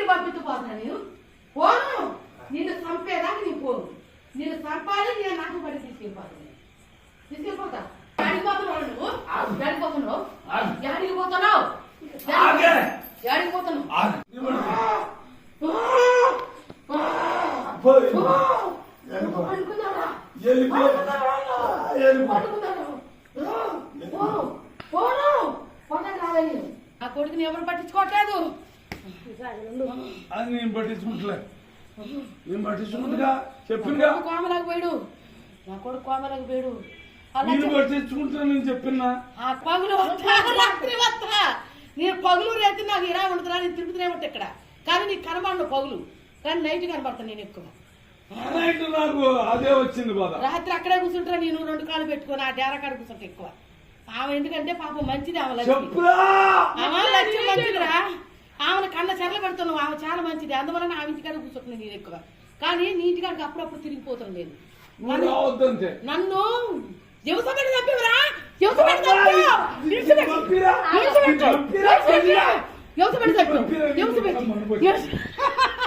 పంపించబోతున్నా నేను పోను. నిన్ను చంపేదాకా నేను పోను. నిన్ను చంపాలి. నేను నాకు పడి తీసుకెళ్ళిపోతా. ఎడికి పోతున్నావు నువ్వు? ఎడికి పోతున్నావు? ఎడికి పోతున్నావు? ఎడికి పోతున్నావు? ఆ కొడుకుని ఎవరు పట్టించుకోవట్లేదు. అది నేను పట్టించుకుంటలే. నేను పట్టించుకుంటుగా చెప్పిందిగా. కోమలకు పోయాడు. నా కొడుకు కోమలకు పోయాడు. నేను పట్టించుకుంటా. నేను చెప్పినా ఆ పగులు రాత్రి వస్తా. నేను పగులు రైతు నాకు ఇలా ఉంటుందా? నేను తిరుగుతూనే ఉంటా ఇక్కడ. కానీ నీకు కనబడను పగులు, కానీ నైట్ కనబడతాను నేను ఎక్కువ. నాకు అదే వచ్చింది బాధ. రాత్రి అక్కడే కూర్చుంటా. నేను 2 కాళ్ళు పెట్టుకుని ఆ డేరా కాడ కూర్చుంటా ఎక్కువ. ఆమె ఎందుకంటే పాపం మంచిది. ఆమె లక్ష్యం మంచిదిరా. ఆమెను కళ్ళ చెరలు పెడుతున్నావు. ఆమె చాలా మంచిది. అందువల్ల ఆమె ఇంటికాడ కూర్చుంటున్నాను నేను ఎక్కువ. కానీ నీ ఇంటికాడికి అప్పుడప్పుడు తిరిగిపోతాను నేను. నన్ను ఎవసబెట్టి తప్పివరా? ఎవసబెట్టి తప్పు.